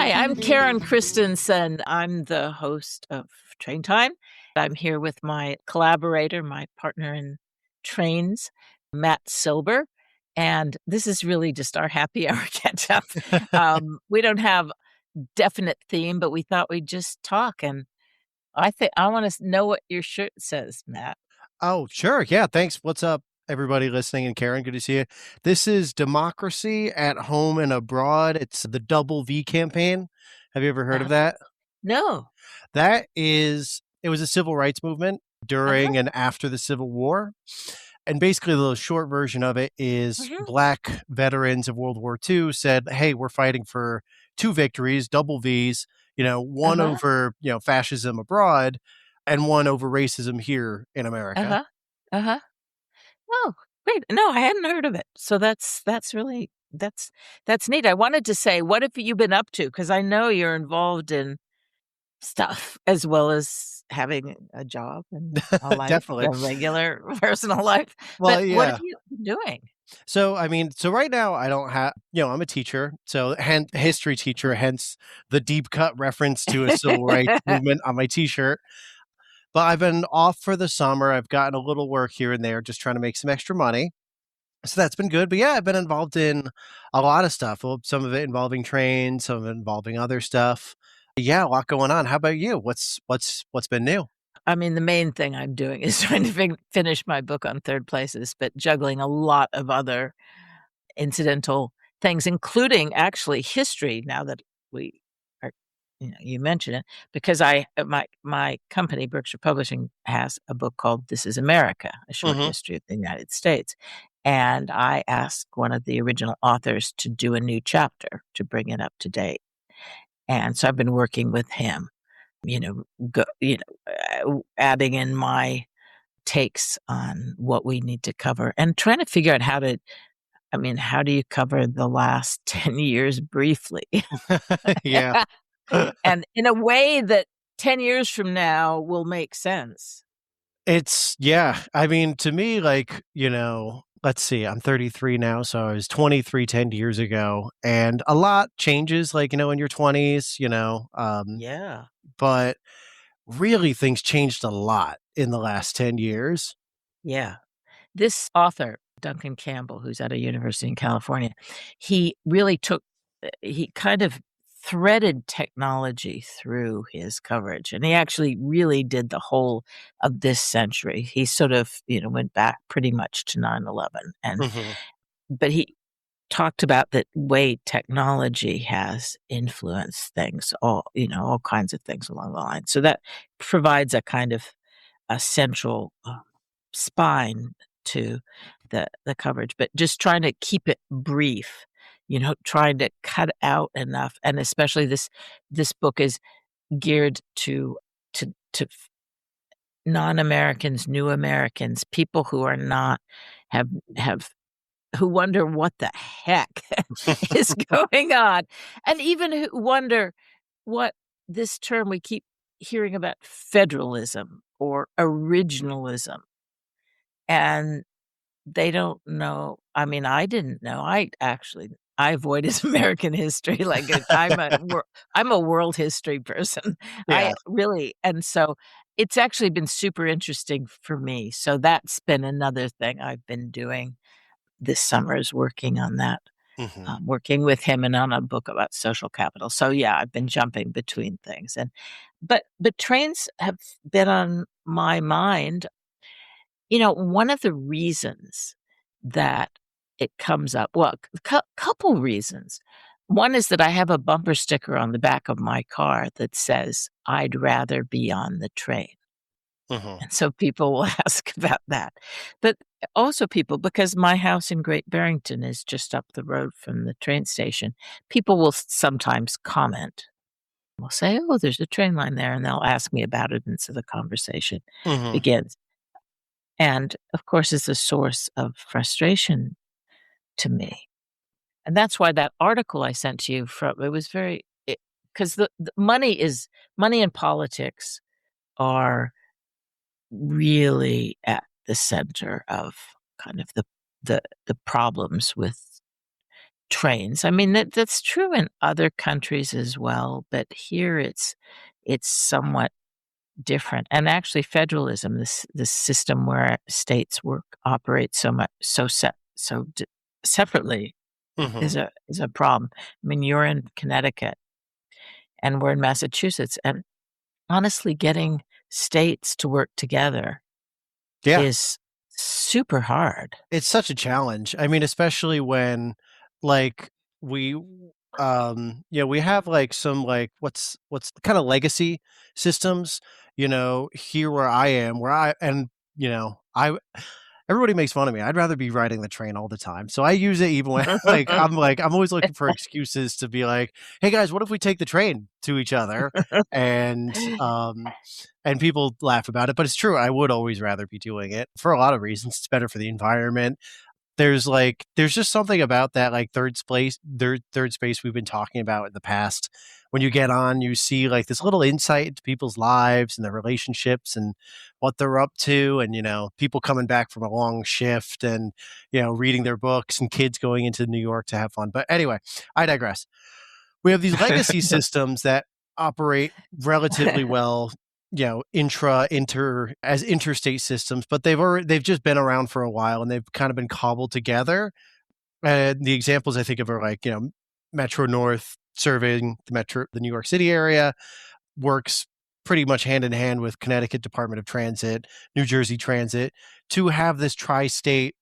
Hi, I'm Karen Christensen. I'm the host of Train Time. I'm here with my collaborator, my partner in trains, Matt Silber. And this is really just our happy hour catch up. We don't have definite theme, but we thought we'd just talk. And I think I want to know what your shirt says, Matt. Oh, sure. Yeah. Thanks. What's up, everybody listening? And Karen, good to see you. This is Democracy at Home and Abroad. It's the Double V campaign. Have you ever heard of Uh, that? no. It was a civil rights movement Uh-huh. during and after the Civil War. And basically, the short version of it is Hmm. Black veterans of World War II said, hey, we're fighting for two victories, double Vs, one Uh-huh. over, fascism abroad and one over racism here in America. Uh-huh. Uh-huh. Oh, great. No, I hadn't heard of it. So that's really that's neat. I wanted to say, what have you been up to? Because I know you're involved in stuff as well as having a job and a life, Definitely. a regular personal life. Well, But what have yeah. you been doing? So right now I don't have, I'm a teacher, so history teacher, hence the deep cut reference to a civil rights movement on my t-shirt. But I've been off for the summer. I've gotten a little work here and there, just trying to make some extra money. So that's been good. But yeah, I've been involved in a lot of stuff. Well, some of it involving trains, some of it involving other stuff. Yeah, a lot going on. How about you? What's been new? I mean, the main thing I'm doing is trying to finish my book on third places, but juggling a lot of other incidental things, including actually history. Now that we are, you mention it, because my company Berkshire Publishing has a book called "This Is America: A Short Hmm. History of the United States," and I asked one of the original authors to do a new chapter to bring it up to date, and so I've been working with him. You know, adding in my takes on what we need to cover and trying to figure out how to I mean, how do you cover the last 10 years briefly? Yeah. And in a way that 10 years from now will make sense. Yeah. I mean, to me, like, let's see, I'm 33 now, so I was 23 10 years ago, and a lot changes, like, in your 20s, Yeah. but really things changed a lot in the last 10 years. Yeah. This author, Duncan Campbell, who's at a university in California, he really he kind of threaded technology through his coverage. And he actually really did the whole of this century. He sort of, went back pretty much to 9/11. Mhm. But he talked about the way technology has influenced things, all kinds of things along the line. So that provides a kind of a central spine to the coverage, but just trying to keep it brief, trying to cut out enough, and especially this book is geared to non-Americans, new Americans, people who are not have who wonder what the heck is going on, and even who wonder what this term we keep hearing about federalism or originalism, and they don't know. I mean, I didn't know. I avoided American history like I'm a world history person. I Yeah. really and so it's actually been super interesting for me. So that's been another thing I've been doing this summer is working on that, Mhm. working with him and on a book about social capital. So yeah, I've been jumping between things but trains have been on my mind. One of the reasons that it comes up, well, couple reasons. One is that I have a bumper sticker on the back of my car that says, "I'd rather be on the train." Mhm. And so people will ask about that. But also people, because my house in Great Barrington is just up the road from the train station, people will sometimes comment. Will say, "Oh, there's a train line there," and they'll ask me about it, and so the conversation Mhm. begins. And of course, it's a source of frustration to me. And that's why that article I sent to you from it was very because the money and politics are really at the center of kind of the problems with trains. I mean, that's true in other countries as well, but here it's somewhat different. And actually, federalism, this system where states operate separately, Mhm. is a problem. I mean, you're in Connecticut, and we're in Massachusetts, and honestly, getting states to work together Yeah. is super hard. It's such a challenge. I mean, especially when, like, we, we have, like, some, like, what's kinda legacy systems, here where I am, where I and, I everybody makes fun of me. I'd rather be riding the train all the time. So I use it even when I'm always looking for excuses to be like, "Hey guys, what if we take the train to each other?" And and people laugh about it, but it's true. I would always rather be doing it for a lot of reasons. It's better for the environment. There's just something about that, like, third space we've been talking about in the past. When you get on, you see, like, this little insight into people's lives and their relationships and what they're up to, and, people coming back from a long shift and, reading their books, and kids going into New York to have fun. But anyway, I digress. We have these legacy systems that operate relatively well, as interstate systems, but they've just been around for a while, and they've kind of been cobbled together. And the examples I think of are, like, Metro North serving the New York City area works pretty much hand in hand with Connecticut Department of Transit, New Jersey Transit, to have this tri-state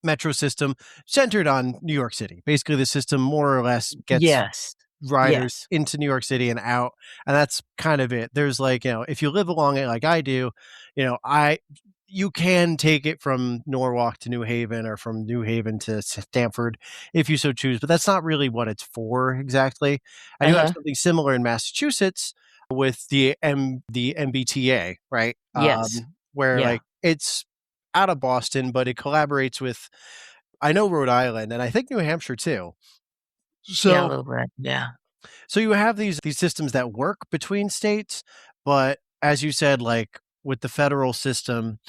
metro system centered on New York City. Basically, the system more or less gets Yes. riders Yes. into New York City and out, and that's kind of it. There's, like, if you live along it like I do, I you can take it from Norwalk to New Haven, or from New Haven to Stamford if you so choose, but that's not really what it's for exactly. I do have Uh-huh. something similar in Massachusetts with the MBTA, right? Yes. Where, Yeah. like, it's out of Boston, but it collaborates with, I know, Rhode Island, and I think New Hampshire too. Yeah, a So little bit. Yeah. so you have these systems that work between states, but as you said, like, with the federal system,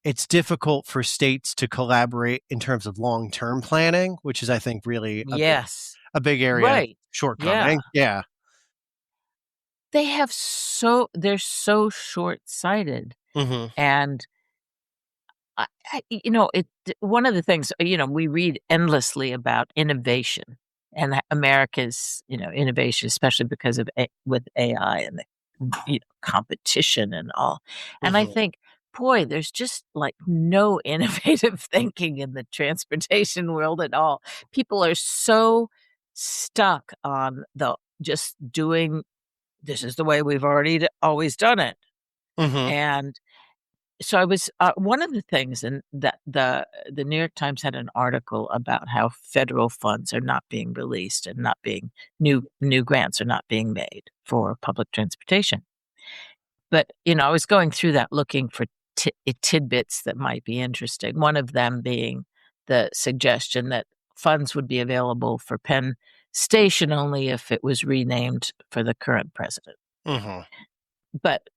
it's difficult for states to collaborate in terms of long-term planning, which is, I think, really Yes. a big area of Right. Yeah. shortcoming. Yeah. They're so short-sighted, Mhm. and one of the things, we read endlessly about innovation and America's, innovation, especially because of with AI and the, competition and all. And I Mhm. think, boy, there's just like no innovative thinking in the transportation world at all. People are so stuck on the just doing this is the way we've always done it. Mhm. And so I was one of the things, and that the New York Times had an article about how federal funds are not being released and not being new grants are not being made for public transportation. But I was going through that looking for tidbits that might be interesting. One of them being the suggestion that funds would be available for Penn Station only if it was renamed for the current president. Mhm. But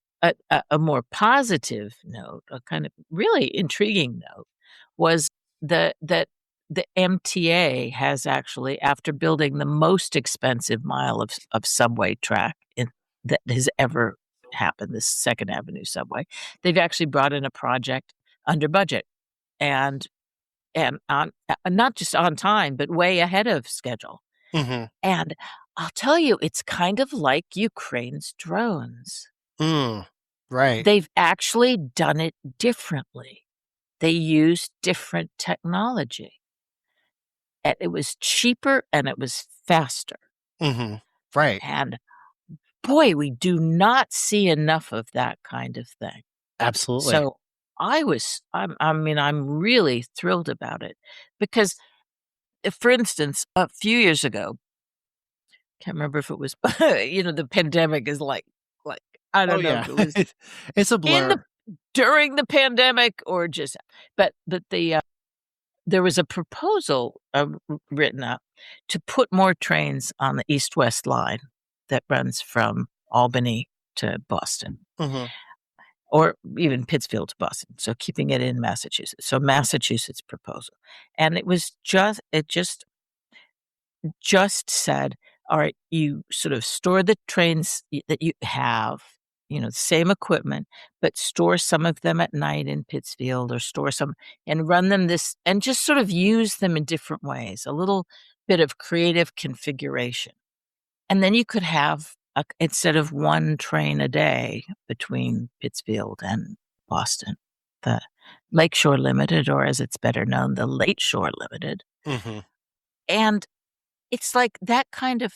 a more positive note, a kind of really intriguing note, was that the MTA has actually, after building the most expensive mile of subway track that has ever happened, this Second Avenue subway, they've actually brought in a project under budget and on not just on time, but way ahead of schedule. Mhm. And I'll tell you, it's kind of like Ukraine's drones. Mm. Right. They've actually done it differently. They used different technology, and it was cheaper and it was faster, Mhm. Right. and boy, we do not see enough of that kind of thing. Absolutely. So, I mean, I'm really thrilled about it because, for instance, a few years ago, can't remember if it was, the pandemic is like, I Oh, don't know yeah. if it was It's a in the blur. during the pandemic or just but there was a proposal, written up to put more trains on the East-West line that runs from Albany to Boston, Mhm. or even Pittsfield to Boston, so keeping it in Massachusetts. So Massachusetts proposal. And it just just said, all right, you sort of store the trains that you have, same equipment, but store some of them at night in Pittsfield or store some and run them this and just sort of use them in different ways, a little bit of creative configuration. And then you could have, instead of one train a day between Pittsfield and Boston, the Lakeshore Limited, or as it's better known, the Late Shore Limited. Mhm. And it's like that kind of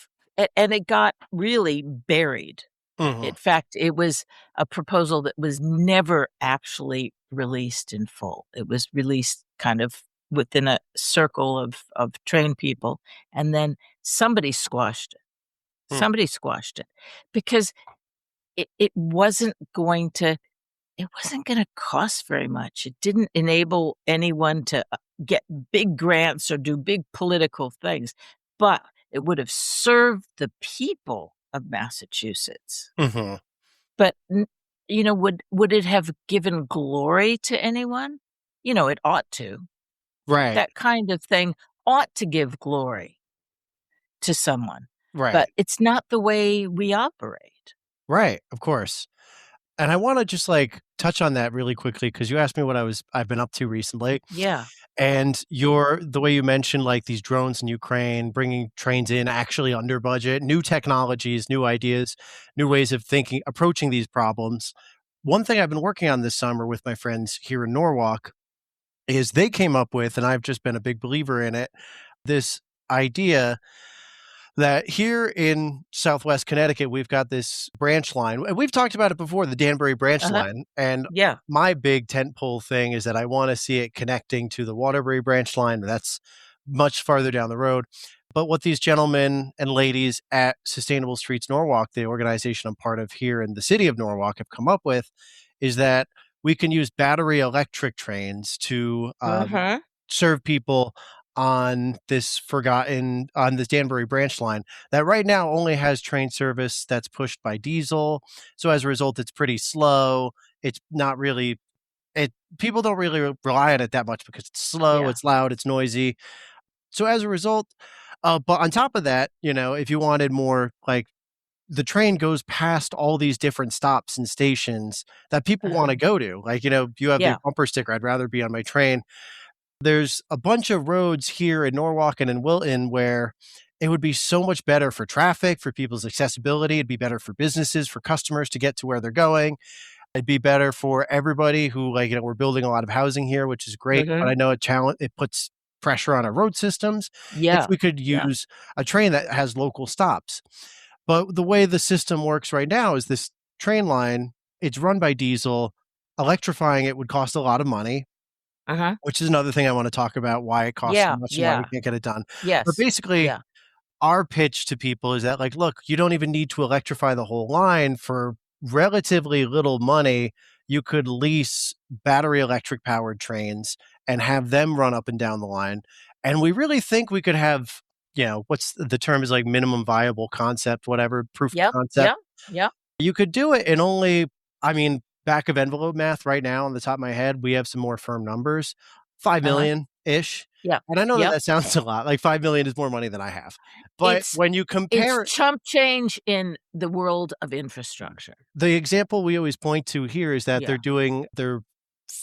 and it got really buried. In Mhm. fact, it was a proposal that was never actually released in full. It was released kind of within a circle of trained people, and then somebody squashed it. Mm. Somebody squashed it because it wasn't gonna cost very much. It didn't enable anyone to, get big grants or do big political things, but it would have served the people of Massachusetts. Mhm. But would it have given glory to anyone? It ought to. Right. That kind of thing ought to give glory to someone, Right. but it's not the way we operate. Right. Of course. And I wanna just, like, touch on that really quickly because you asked me what I've been up to recently, Yeah. and the way you mentioned, like, these drones in Ukraine, bringing trains in actually under budget, new technologies, new ideas, new ways of thinking approaching these problems. One thing I've been working on this summer with my friends here in Norwalk is they came up with, and I've just been a big believer in it, this idea that here in Southwest Connecticut, we've got this branch line, and we've talked about it before, the Danbury branch Uh-huh. line, and Yeah. my big tentpole thing is that I wanna see it connecting to the Waterbury branch line, that's much farther down the road, but what these gentlemen and ladies at Sustainable Streets Norwalk, the organization I'm part of here in the city of Norwalk, have come up with is that we can use battery electric trains to, Mhm. serve people on this Danbury branch line that right now only has train service that's pushed by diesel. So as a result, it's pretty slow. It's not really it people don't really rely on it that much because it's slow, Yeah. it's loud, it's noisy. So as a result, but on top of that, if you wanted more like the train goes past all these different stops and stations that people want Uh-huh. to go to. Like, you have the Yeah. bumper sticker, I'd rather be on my train. There's a bunch of roads here in Norwalk and in Wilton where it would be so much better for traffic, for people's accessibility. It'd be better for businesses, for customers to get to where they're going. It'd be better for everybody who, like, we're building a lot of housing here, which is great, but Mhm. I know it puts pressure on our road systems if Yeah. we could Yeah. use a train that has local stops. But the way the system works right now is this train line, it's run by diesel. Electrifying it would cost a lot of money, Uh-huh. which is another thing I wanna talk about, why it costs so Yeah. much and why we Yeah. can't get it done. But Yes. basically, Yeah. our pitch to people is that, like, "Look, you don't even need to electrify the whole line for relatively little money. You could lease battery electric powered trains and have them run up and down the line." And we really think we could have, what's the term is, like, minimum viable concept, whatever, proof of Yep. concept. Yep. Yep. You could do it in only I mean, back of envelope math right now on the top of my head, we have some more firm numbers, Uh-huh. 5,000,000-ish, Yeah. and I know that Yep. that sounds a lot, like 5,000,000 is more money than I have, but It's when you it's compare it chump change in the world of infrastructure. the example we always point to here is that Yeah. they're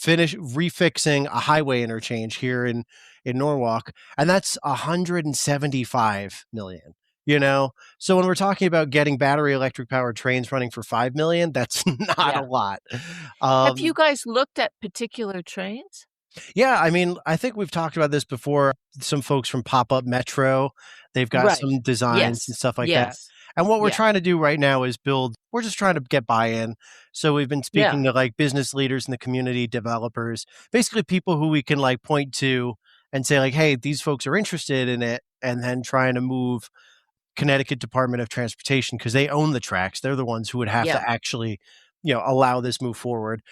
refixing a highway interchange here in Norwalk, and that's 175,000,000, you know? So when we're talking about getting battery electric powered trains running for 5,000,000, that's not a Yeah. lot. Have you Um, guys looked at particular trains? yeah, I mean, I think we've talked about this before. Some folks from Pop Up Metro, they've got Right. some designs and Yes. stuff like that. Yes. And what we're Yeah. trying to do right now is we're just trying to get buy-in. So we've been Yeah. speaking to like business leaders in the community, developers, basically people who we can like point to and say like, "Hey, these folks are interested in it," and then trying to move Connecticut Department of Transportation because they own the tracks. They're the ones who would have Yeah. to actually, allow this move forward.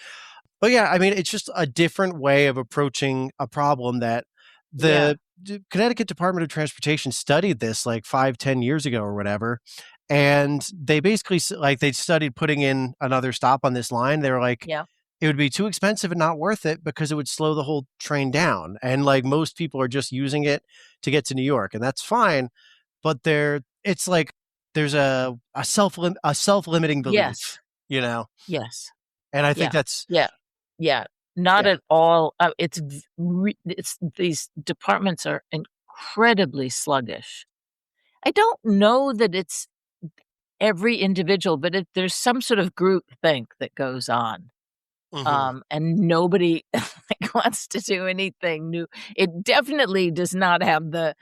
But yeah, I mean, it's just a different way of approaching a problem that Yeah. the Connecticut Department of Transportation studied this like 5, 10 years ago or whatever. And they basically like they studied putting in another stop on this line. They were like, Yeah. it would be too expensive and not worth it because it would slow the whole train down. And like most people are just using it to get to New York, and that's fine. but it's like there's a self-limiting Yes. belief, you know? Yes. And I think Yeah. that's Yeah. Yeah. Not yeah. at all. It's these departments are incredibly sluggish. I don't know that it's every individual, but there's some sort of group think that goes on. Mhm. And nobody like wants to do anything new. It definitely does not have the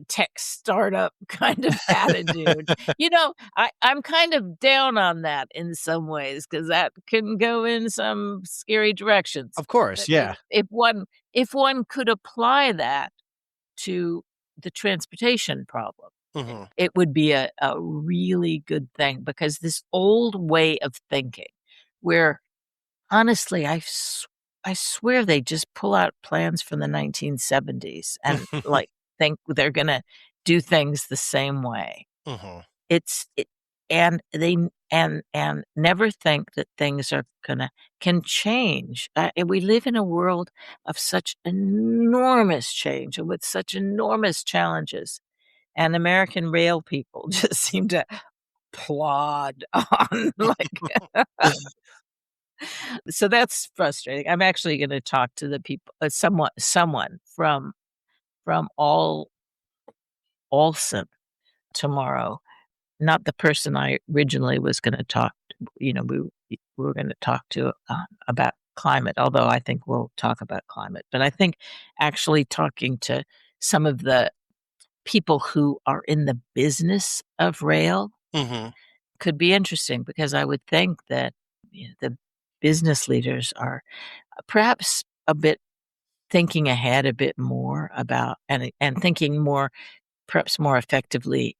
tech startup kind of attitude. I'm kind of down on that in some ways because that can go in some scary directions. Of course, But if yeah. if one if one could apply that to the transportation problem, Mhm. it would be a really good thing because this old way of thinking where honestly, I swear they just pull out plans from the 1970s and, like, think they're gonna do things the same way. Mhm. It's it and they n and never think that things are can change. And we live in a world of such enormous change and with such enormous challenges, and American rail people just seem to plod on like so that's frustrating. I'm actually gonna talk to the people someone from Olson tomorrow, not the person I originally was gonna talk we were gonna talk to, about climate, although I think we'll talk about climate. But I think actually talking to some of the people who are in the business of rail Mhm. could be interesting because I would think that, the business leaders are perhaps a bit thinking ahead a bit more about and thinking more perhaps more effectively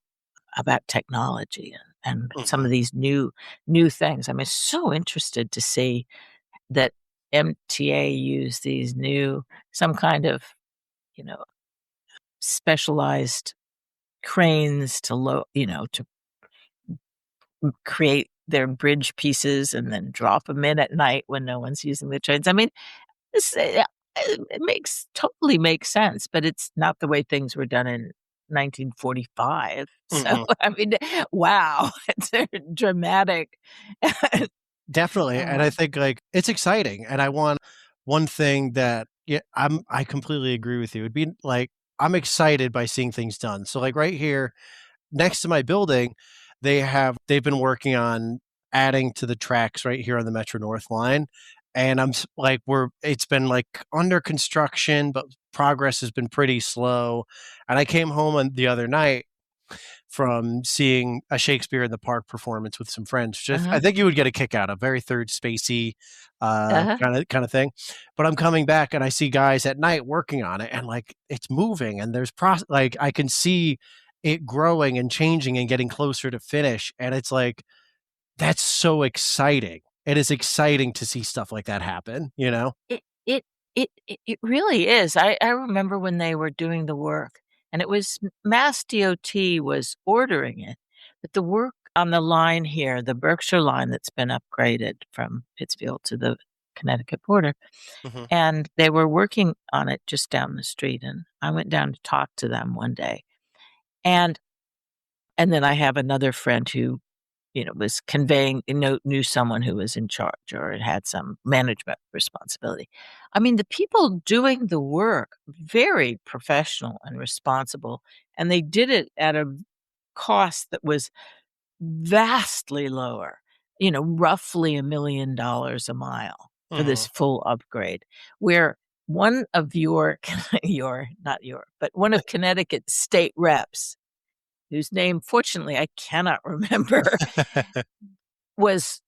about technology and some Mhm. of these new things. I'm so interested to see that MTA use these new some kind of, you know, specialized cranes to create their bridge pieces and then drop them in at night when no one's using the trains. I mean, it totally makes sense, but it's not the way things were done in 1945. So, Mhm. I mean, wow, it's a dramatic. Definitely, and I Um, think, like, it's exciting, and I want one thing that yeah, I completely agree with you. It'd be like, I'm excited by seeing things done. So, like, right here next to my building, they've been working on adding to the tracks right here on the Metro North line, and like it's been like under construction, but progress has been pretty slow. And I came home the other night from seeing a Shakespeare in the Park performance with some friends, which I uh-huh, think you would get a kick out of, very Third Spacey uh-huh. kind of thing. But I'm coming back and I see guys at night working on it, and like it's moving, and like I can see it growing and changing and getting closer to finish, and it's like that's so exciting. It is exciting to see stuff like that happen, you know? It it it really is. I remember when they were doing the work, and it was Mass DOT was ordering it, but the work on the line here, the Berkshire line that's been upgraded from Pittsfield to the Connecticut border, Mhm. and they were working on it just down the street, and I went down to talk to them one day, and and then I have another friend who was conveying knew someone who was in charge or had some management responsibility. I mean, the people doing the work, very professional and responsible, and they did it at a cost that was vastly lower, roughly $1 million a mile for this Mhm. full upgrade, where one of not your, but one of Connecticut's state reps, whose name, fortunately, I cannot remember, was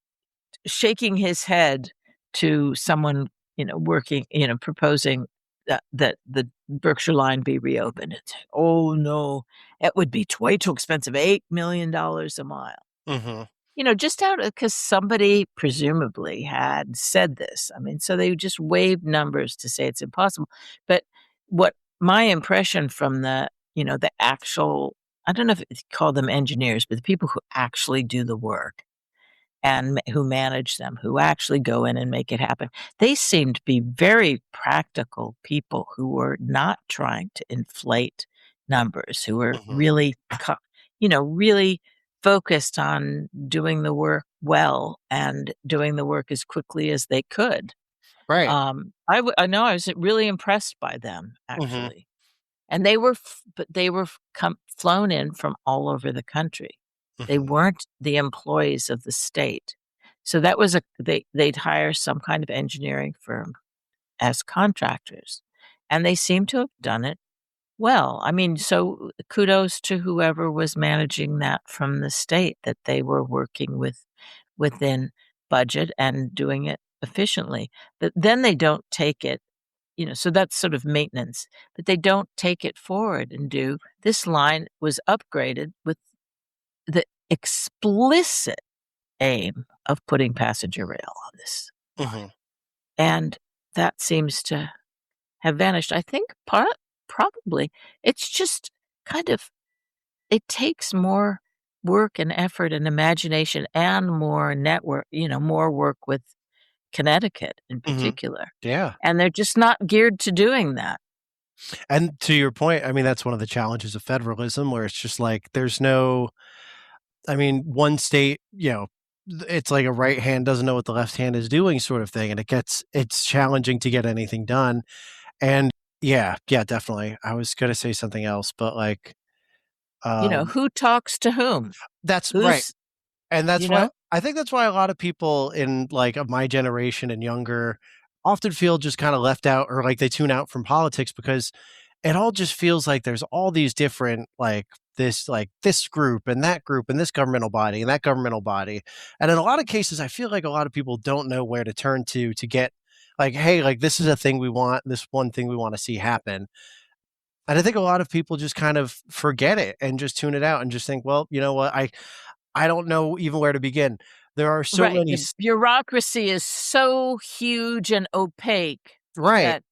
shaking his head to someone, working, proposing that the Berkshire line be reopened. It's, "Oh, no, it would be way too expensive, $8 million a mile." Mhm. Just out of 'cause somebody presumably had said this. I mean, so they just waved numbers to say it's impossible. But what my impression from the actual I don't know if you call them engineers, but the people who actually do the work and who manage them, who actually go in and make it happen. They seem to be very practical people who were not trying to inflate numbers, who were Mhm. really, really focused on doing the work well and doing the work as quickly as they could. Right. I know I was really impressed by them, Mhm. actually. And they were f but they were f come flown in from all over the country. They Mhm. weren't the employees of the state. So that was they'd hire some kind of engineering firm as contractors, and they seem to have done it well. I mean, so kudos to whoever was managing that from the state, that they were working within budget and doing it efficiently. But then they don't take it, so that's sort of maintenance, but they don't take it forward and do, "This line was upgraded with the explicit aim of putting passenger rail on this line," Mhm. and that seems to have vanished. I think probably it's just kind of, it takes more work and effort and imagination and more more work with Connecticut in Mhm. particular, Yeah. and they're just not geared to doing that. And to your point, I mean, that's one of the challenges of federalism where it's just like there's no I mean, one state, it's like a right hand doesn't know what the left hand is doing sort of thing, and it's challenging to get anything done. And yeah, yeah, definitely. I was gonna say something else, but like, um, Who talks to whom? that's right. Who's And you that's why know? I think that's why a lot of people in, like, of my generation and younger often feel just kinda left out or like they tune out from politics because it all just feels like there's all these different, this group and this governmental body and that governmental body. And in a lot of cases, I feel like a lot of people don't know where to turn to get like, "Hey, like, this is a thing we want, this one thing we wanna see happen." And I think a lot of people just kind of forget it and just tune it out and just think, "Well, you know what? I don't know even where to begin." There are so Right, many the s bureaucracy is so huge and opaque Right, that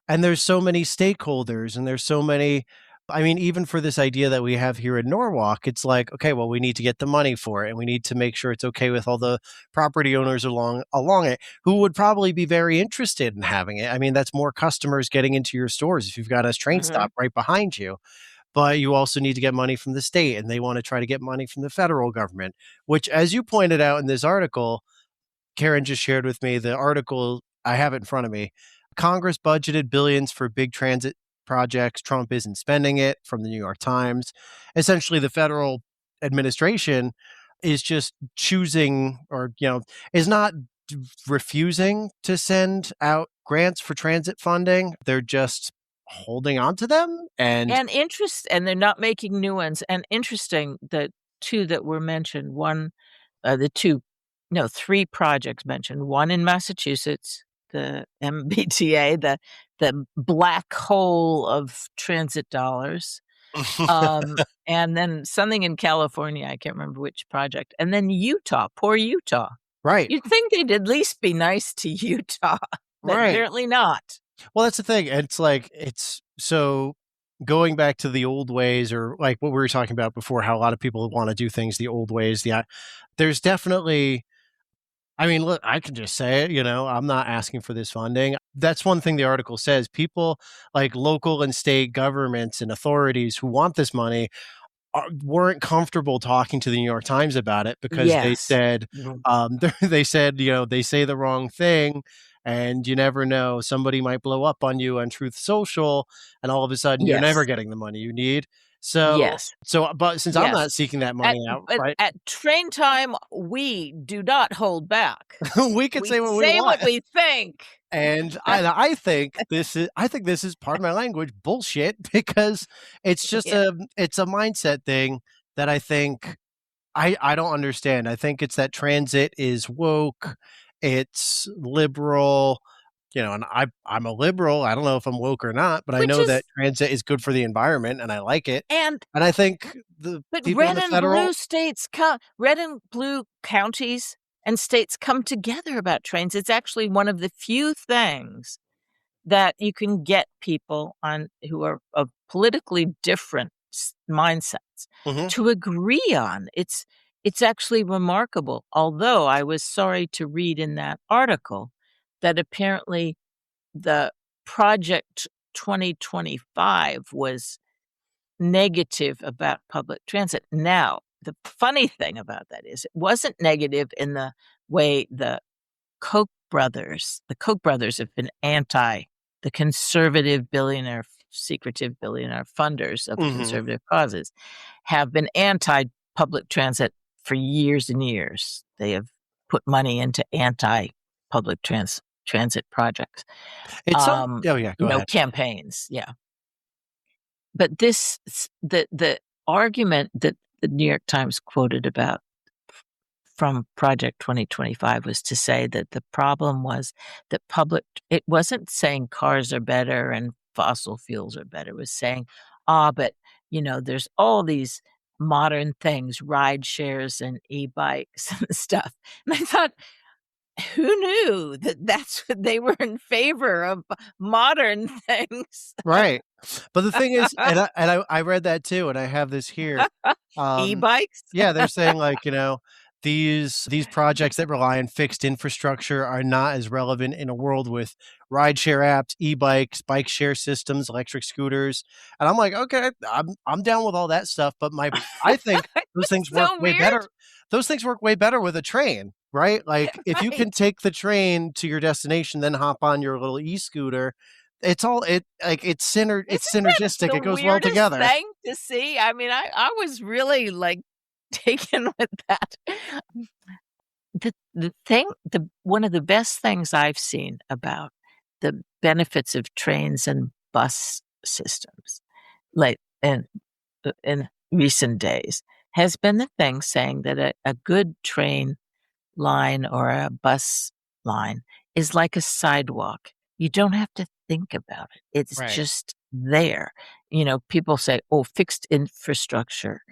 and there's so many stakeholders, and there's so many I mean, even for this idea that we have here in Norwalk, it's like, "Okay, well, we need to get the money for it, and we need to make sure it's okay with all the property owners along it, who would probably be very interested in having it." I mean, that's more customers getting into your stores if you've got a train Mhm. stop right behind you. But you also need to get money from the state, and they wanna try to get money from the federal government, which, as you pointed out in this article, Karen just shared with me the article, I have it in front of me. Congress budgeted billions for big transit projects. Trump isn't spending it, from the New York Times. Essentially, the federal administration is just choosing or, is not refusing to send out grants for transit funding. They're just holding on to them. And And they're not making new ones, and interesting, the 2 that were mentioned, the 2 no, 3 projects mentioned, one in Massachusetts, the MBTA, the black hole of transit dollars, and then something in California, I can't remember which project, and then Utah, poor Utah. right, You'd think they'd at least be nice to Utah, but right. apparently not. Well, that's the thing. It's like it's so going back to the old ways or like what we were talking about before, how a lot of people want to do things the old ways. Yeah, there's definitely I mean, look, I can just say it, I'm not asking for this funding. That's one thing the article says. People like local and state governments and authorities who want this money weren't comfortable talking to the New York Times about it because they Yes. said, Mhm. they said, they say the wrong thing, and you never know. Somebody might blow up on you on Truth Social, and all of a sudden you're never Yes. getting the money you need. So, Yes. but since I'm Yes. not seeking that At money out, but right, at train time, we do not hold back. we can We say what we say want. what we think. And I think this is part of my language bullshit because it's just Yeah. it's a mindset thing that I think I don't understand. I think it's that transit is woke, it's liberal, and I'm a liberal. I don't know if I'm woke or not, but I Which know that is transit is good for the environment and I like it. and And I think the but people in the federal red and blue counties and states come together about trains. It's actually one of the few things that you can get people on who are of politically different mindsets Mhm. to agree on. It's actually remarkable. Although I was sorry to read in that article that apparently the project 2025 was negative about public transit. Now, the funny thing about that is it wasn't negative in the way the Koch brothers have been the conservative billionaire, secretive billionaire funders of Mhm. conservative causes have been anti public transit for years and years. They have put money into anti public transit projects, It's some Oh, yeah, go ahead. campaigns. Yeah. But the argument that the New York Times quoted about from Project 2025 was to say that the problem was that it wasn't saying cars are better and fossil fuels are better. It was saying, but there's all these modern things, ride shares and e-bikes and stuff. And I thought, who knew that that's what they were in favor of, modern things? Right. But the thing is, and I read that too, and I have this here. Um, E-bikes? yeah, they're saying like, these projects that rely on fixed infrastructure are not as relevant in a world with rideshare apps, e-bikes, bike share systems, electric scooters. And I'm like, okay, I'm down with all that stuff, but I think those It's things work so way weird. better. Those things work way better with a train, right? Like if you Right. can take the train to your destination, then hop on your little e-scooter, it's all it like it's Isn't that synergistic. the It goes well weirdest together. thing to see? I mean, I was really, like, taken with that. The one of the best things I've seen about the benefits of trains and bus systems, like, in recent days, has been the thing saying that a good train line or a bus line is like a sidewalk. You don't have to think about it. It's Right. just there. People say, "Oh, fixed infrastructure."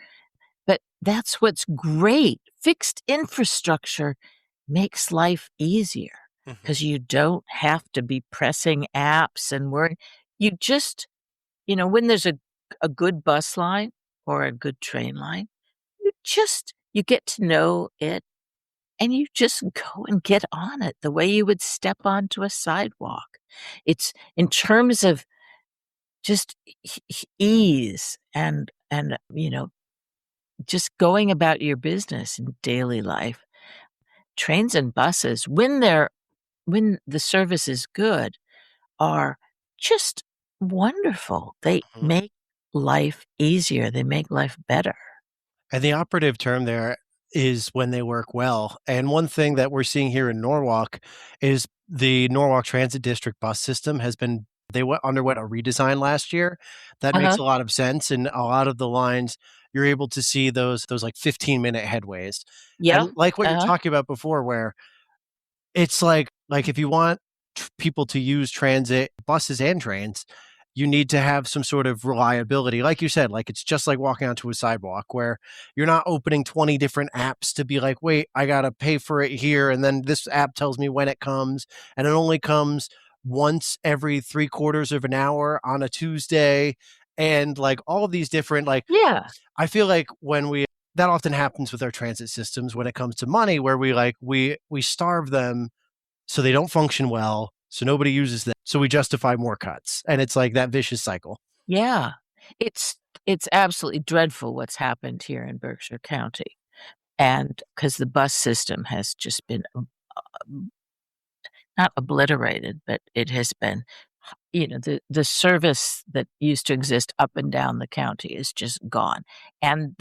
But that's what's great. Fixed infrastructure makes life easier Mhm. because you don't have to be pressing apps and worrying. You just, when there's a good bus line or a good train line, you get to know it and you just go and get on it the way you would step onto a sidewalk. It's in terms of just ease and just going about your business in daily life. Trains and buses, when the service is good, are just wonderful. They Mhm. make life easier. They make life better. And the operative term there is when they work well. And one thing that we're seeing here in Norwalk is the Norwalk Transit District bus system underwent a redesign last year. That makes Uh-huh. a lot of sense. And a lot of the lines, you're able to see those like 15-minute headways. Yeah. And like what you're Uh-huh. talking about before, where it's like if you want people to use transit, buses and trains, you need to have some sort of reliability. Like you said, like it's just like walking onto a sidewalk where you're not opening 20 different apps to be like, wait, I gotta pay for it here, and then this app tells me when it comes, and it only comes once every 3/4 of an hour on a Tuesday, and like all of these different like Yeah. I feel like when we that often happens with our transit systems when it comes to money, where we starve them so they don't function well, so nobody uses them, so we justify more cuts, and it's like that vicious cycle. Yeah. It's absolutely dreadful what's happened here in Berkshire County. And because the bus system has just been, not obliterated, but it has been, the service that used to exist up and down the county is just gone. And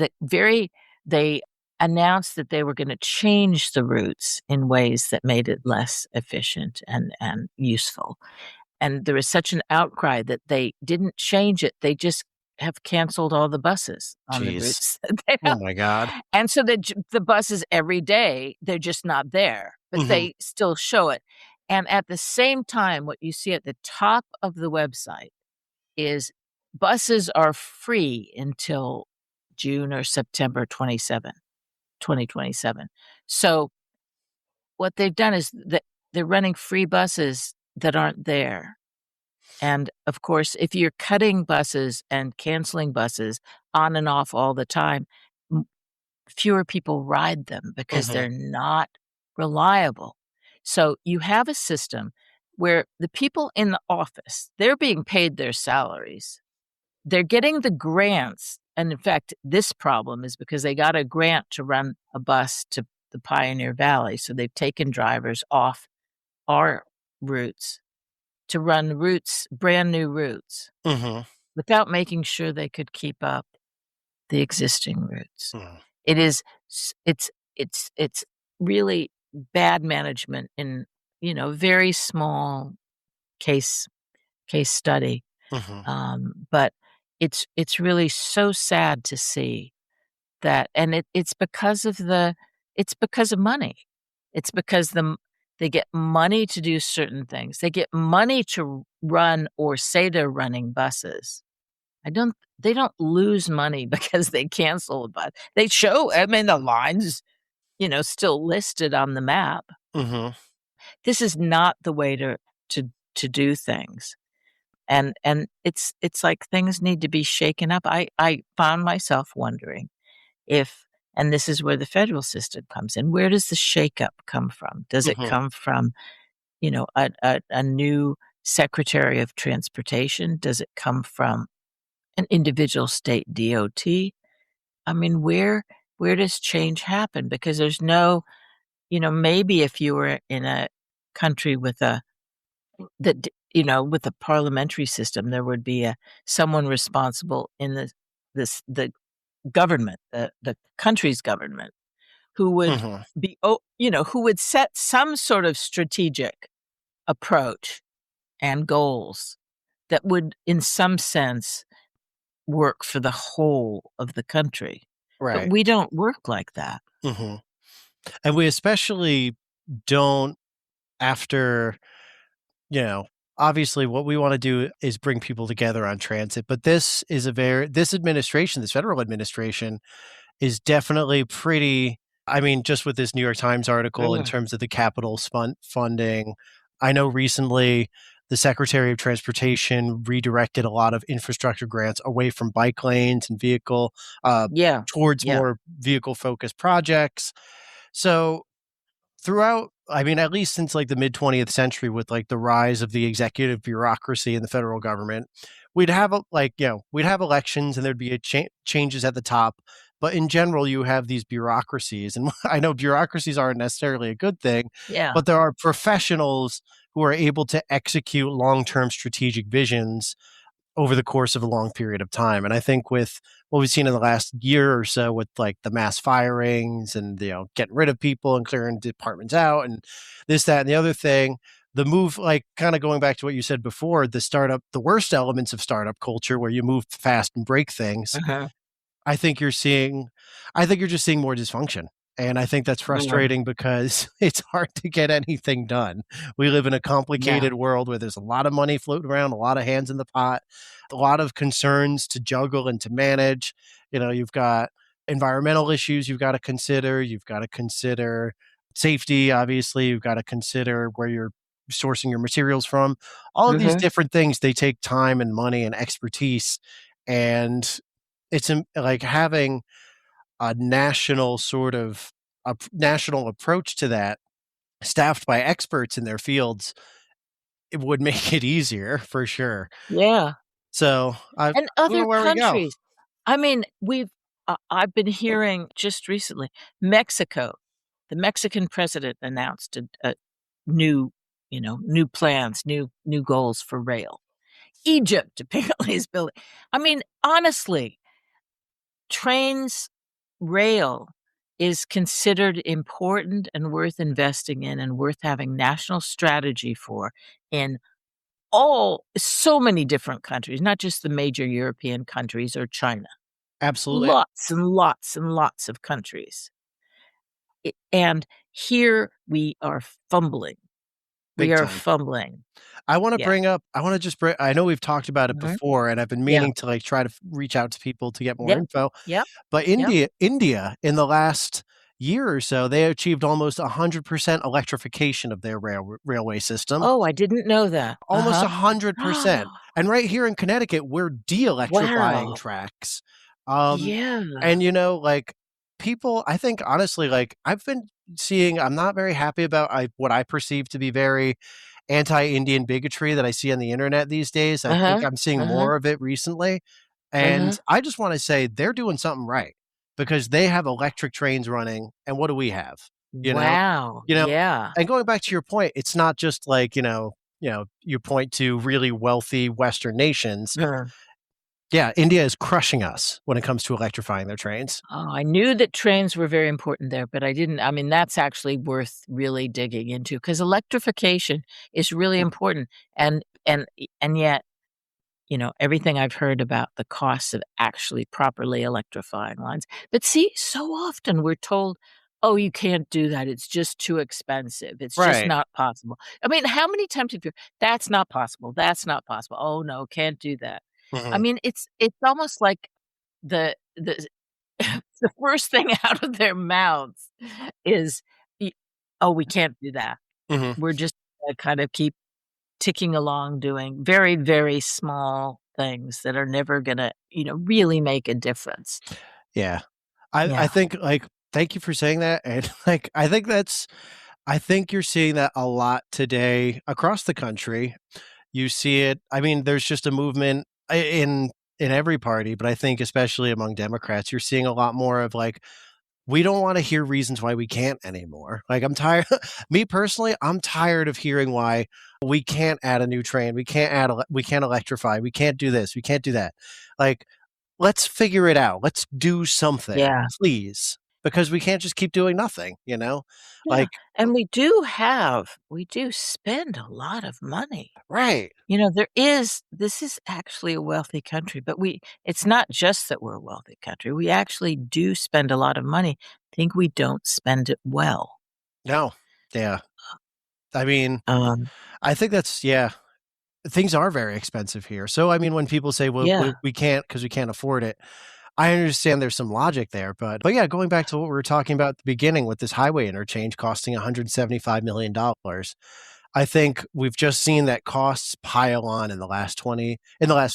they announced that they were gonna change the routes in ways that made it less efficient and useful. And there is such an outcry that they didn't change it. They just have canceled all the buses on the Jeez. routes that they Oh have. my god. And so the buses every day, they're just not there, but Mhm. they still show it. And at the same time, what you see at the top of the website is buses are free until June or September 2027. So what they've done is that they're running free buses that aren't there. And of course, if you're cutting buses and canceling buses on and off all the time, m fewer people ride them because Mhm. they're not reliable. So you have a system where the people in the office, they're being paid their salaries, they're getting the grants. And in fact, this problem is because they got a grant to run a bus to the Pioneer Valley. So they've taken drivers off our routes to run routes, brand new routes, Mhm. without making sure they could keep up the existing routes. Mhm. It is, it's really bad management in, very small case study. Mhm. But it's really so sad to see that, and it's because of money. It's because they get money to do certain things. They get money to run or say they're running buses. I don't they don't lose money because they cancel a bus. They show, I mean, the lines, still listed on the map. Mhm. This is not the way to do things. And it's like things need to be shaken up. I found myself wondering if, and this is where the federal system comes in, where does the shakeup come from? Does it Mhm. come from, a new Secretary of Transportation? Does it come from an individual state DOT? I mean, where does change happen? Because there's no, maybe if you were in a country with a that with a parliamentary system, there would be someone responsible in the government, the country's government, who would Mhm. who would set some sort of strategic approach and goals that would, in some sense, work for the whole of the country. But Right. we don't work like that. Mhm. And we especially don't after, you know, obviously what we wanna do is bring people together on transit, but this administration, this federal administration is definitely pretty. I mean, just with this New York Times article in Mhm. terms of the capital funding, I know recently the Secretary of Transportation redirected a lot of infrastructure grants away from bike lanes and Yeah. towards Yeah. more vehicle-focused projects. So throughout, I mean, at least since like the mid 20th century, with like the rise of the executive bureaucracy in the federal government, we'd have elections and there'd be changes at the top. But in general, you have these bureaucracies. And I know bureaucracies aren't necessarily a good thing, Yeah. but there are professionals who are able to execute long term strategic visions over the course of a long period of time. And I think with what we've seen in the last year or so with like the mass firings and, getting rid of people and clearing departments out and this, that, and the other thing, the move, like kind of going back to what you said before, the worst elements of startup culture where you move fast and break things. Uh-huh. I think you're seeing I think you're just seeing more dysfunction, and I think that's Yeah. frustrating because it's hard to get anything done. We live in a Yeah. complicated world where there's a lot of money floating around, a lot of hands in the pot, a lot of concerns to juggle and to manage. You've got environmental issues you've gotta consider safety, obviously, you've gotta consider where you're sourcing your materials from. All of these Mhm. different things, they take time and money and expertise, and it's like having a national approach to that, staffed by experts in their fields, it would make it easier for sure. Yeah. So I And don't know other where we go. countries. I mean, I've been hearing just recently, Mexico, the Mexican president announced a new, new plans, new goals for rail. Egypt apparently is building. I mean, honestly, trains, rail is considered important and worth investing in and worth having national strategy for in so many different countries, not just the major European countries or China. Absolutely, Lots and lots and lots of countries. And here we are fumbling. We big are time. fumbling. Yeah. I wanna just bring I know we've talked about it Mhm. before, and I've been Yeah. meaning to, like, try to reach out to people to get more Yep. info, Yep. but Yep. India, in the last year or so, they achieved almost 100% electrification of their railway system. Oh, I didn't know that. Almost Uh-huh. 100%, and right here in Connecticut, we're de-electrifying Wow. tracks, um, Yeah. and, like, people I think honestly, like, I've been seeing I'm not very happy about what I perceive to be very anti-Indian bigotry that I see on the internet these days. I think Uh-huh. I'm seeing Uh-huh. more of it recently, And Uh-huh. I just want to say they're doing something right because they have electric trains running. And what do we have? You know, Wow. you know, Yeah. and going back to your point, it's not just like, you point to really wealthy Western nations. Uh, Yeah, India is crushing us when it comes to electrifying their trains. Oh, I knew that trains were very important there, but I mean, that's actually worth really digging into because electrification is really important. And yet, everything I've heard about the costs of actually properly electrifying lines. But see, so often we're told, "Oh, you can't do that. It's just too expensive. It's just Right. not possible." I mean, how many times have you, "That's not possible. That's not possible. Oh, no, can't do that." I Mhm. mean, it's almost like the the first thing out of their mouths is, y "Oh, we can't do that. Mhm. We're just gonna kind of keep ticking along doing very, very small things that are never gonna, really make a difference." Yeah. I Yeah. think, like, thank you for saying that, and, like, I think you're seeing that a lot today across the country. You see it, I mean, there's just a movement in every party, but I think especially among Democrats, you're seeing a lot more of, like, we don't wanna hear reasons why we can't anymore. Like, I'm tired me personally, I'm tired of hearing why we can't add a new train, we can't electrify, we can't do this, we can't do that. Like, let's figure it out. Let's do something, Yeah. please, because we can't just keep doing nothing, you know? Yeah, Like, and we do spend a lot of money. right. This is actually a wealthy country, but it's not just that we're a wealthy country. We actually do spend a lot of money. I think we don't spend it well. No. Yeah. I mean, Um, I think that's yeah. Things are very expensive here. So, I mean, when people say, "Well, yeah. we can't because we can't afford it," I understand there's some logic there, but yeah, going back to what we were talking about at the beginning with this highway interchange costing $175,000,000, I think we've just seen that costs pile on in the last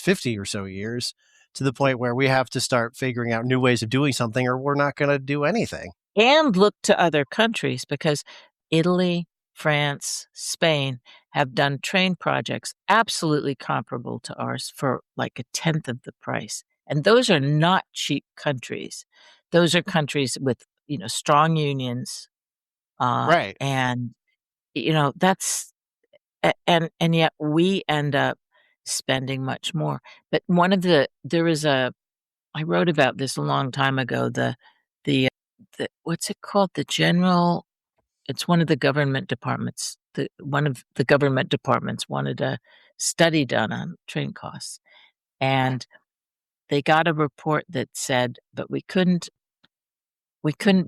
50 or so years to the point where we have to start figuring out new ways of doing something or we're not gonna do anything. And look to other countries because Italy, France, Spain have done train projects absolutely comparable to ours for like a tenth of the price. And those are not cheap countries. Those are countries with, strong unions, Right. and, that's and yet we end up spending much more. But there was a I wrote about this a long time ago, the, what's it called? It's one of the government departments. One of the government departments wanted a study done on train costs, and they got a report that said, but we couldn't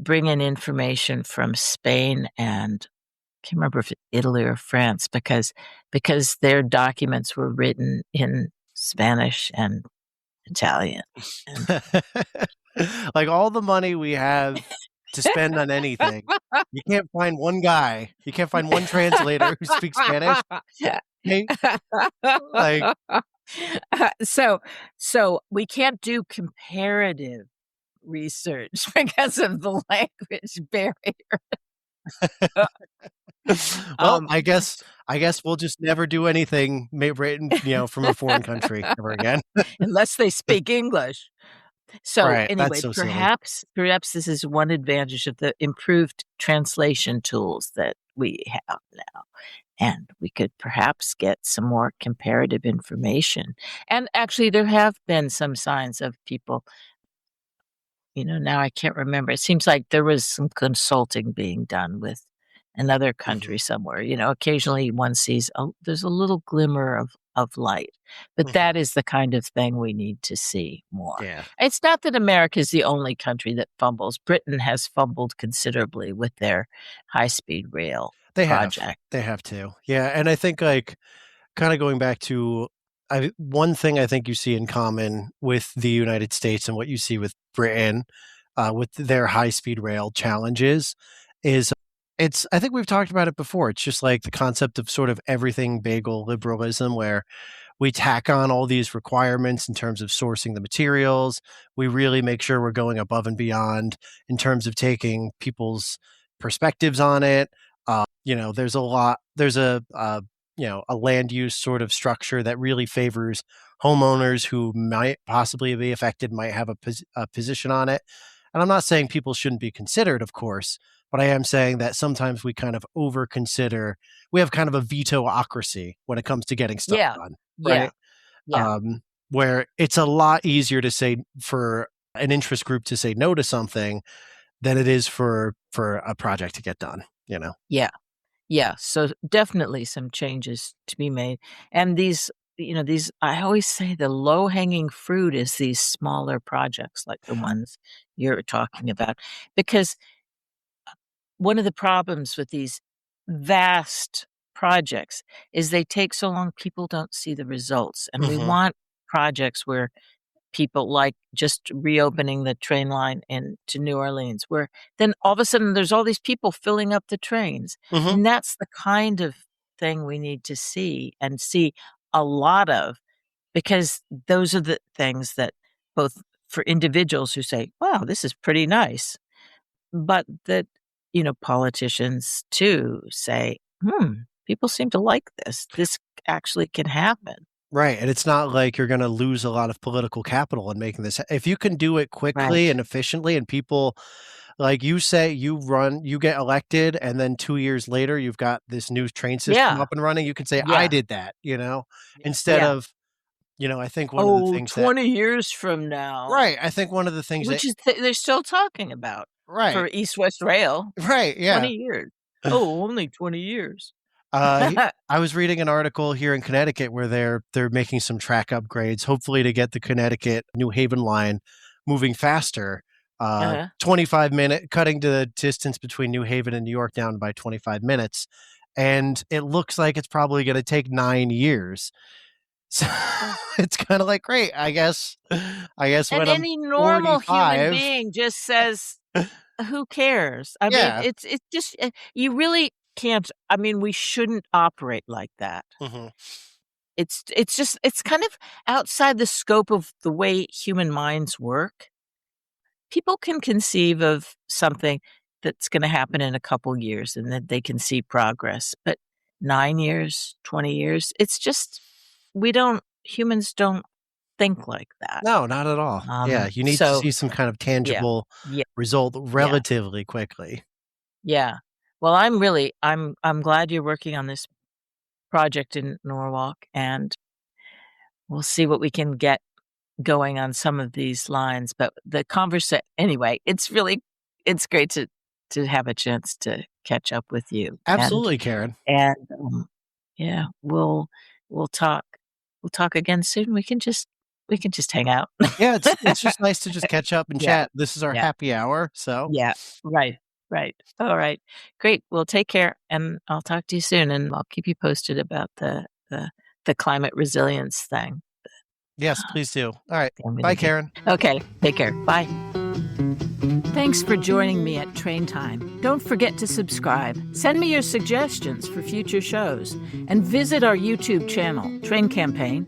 bring in information from Spain and I can't remember if Italy or France because their documents were written in Spanish and Italian, and Like, all the money we have to spend on anything, you can't find one translator who speaks Spanish, hey? Like, So so we can't do comparative research because of the language barrier. well, Um, I guess we'll just never do anything written, from a foreign country ever again. unless they speak English. So, Right, that's anyway, so silly. perhaps this is one advantage of the improved translation tools that we have now, and we could perhaps get some more comparative information. And actually, there have been some signs of people, now I can't remember. It seems like there was some consulting being done with another Mhm, country somewhere. Occasionally one sees there's a little glimmer of light, but mhm. that is the kind of thing we need to see more. Yeah, It's not that America is the only country that fumbles. Britain has fumbled considerably with their high-speed rail they have. project. They have to. Yeah, and I think, like, kinda going back to one thing I think you see in common with the United States and what you see with Britain, with their high-speed rail challenges is I think we've talked about it before, it's just like the concept of sort of everything bagel liberalism where we tack on all these requirements in terms of sourcing the materials. We really make sure we're going above and beyond in terms of taking people's perspectives on it. There's a lot, there's a land use sort of structure that really favors homeowners who might possibly be affected might have a position on it. And I'm not saying people shouldn't be considered, of course, but I am saying that sometimes we kind of over consider, we have kind of a veto-ocracy when it comes to getting stuff Yeah. done, Yeah. right? Yeah. Where it's a lot easier to say for an interest group to say no to something than it is for a project to get done, you know? Yeah. Yeah. So definitely some changes to be made. And these, I always say the low hanging fruit is these smaller projects like the ones you're talking about. Because one of the problems with these vast projects is they take so long, people don't see the results. And we Mhm. want projects where people like just reopening the train line to New Orleans, where then all of a sudden there's all these people filling up the trains. Mhm. And that's the kind of thing we need to see and see a lot of, because those are the things that both for individuals who say, wow, this is pretty nice, but that, politicians too say, people seem to like this. This actually can happen. Right, and it's not like you're gonna lose a lot of political capital in making this if you can do it quickly Right. and efficiently and people like, you say you get elected, and then 2 years later, you've got this new train system Yeah. up and running, you can say, "I Yeah. did that," you know? Instead Yeah. of I think one of the Oh, things that 20 years from now, Right, I think one of the things that which is they're still talking about Right, for East West Rail. right, 20 yeah. years. Oh, only 20 years. He I was reading an article here in Connecticut where they're making some track upgrades, hopefully to get the Connecticut New Haven line moving faster. Uh-huh. 25-minute cutting the distance between New Haven and New York down by 25 minutes, and it looks like it's probably gonna take 9 years. So, it's kinda like, "Great, I guess And when I'm any normal human 45." being just says, "Who cares?" I mean, Yeah. it's just, you really can't. I mean, we shouldn't operate like that. Mhm. It's just it's kind of outside the scope of the way human minds work. People can conceive of something that's gonna happen in a couple years and that they can see progress, but 9 years, 20 years, it's just humans don't think like that. No, not at all. Yeah, you need to So see some kind of yeah. tangible Yeah, result yeah, relatively quickly. yeah. Well, I'm glad you're working on this project in Norwalk, and we'll see what we can get going on some of these lines, but the conversa anyway, it's great to have a chance to catch up with you, Absolutely, Karen. and, yeah, we'll talk again soon. We can just hang out. Yeah, it's just nice to just catch up and Yeah, chat. This is our yeah, happy hour, so yeah, right, right. Alright, great. Well, take care, and I'll talk to you soon, and I'll keep you posted about the climate resilience thing yes, please do. Alright. I'm gonna Bye, do. Karen. Okay, take care. Bye. Thanks for joining me at Train Time. Don't forget to subscribe. Send me your suggestions for future shows and visit our YouTube channel, Train Campaign.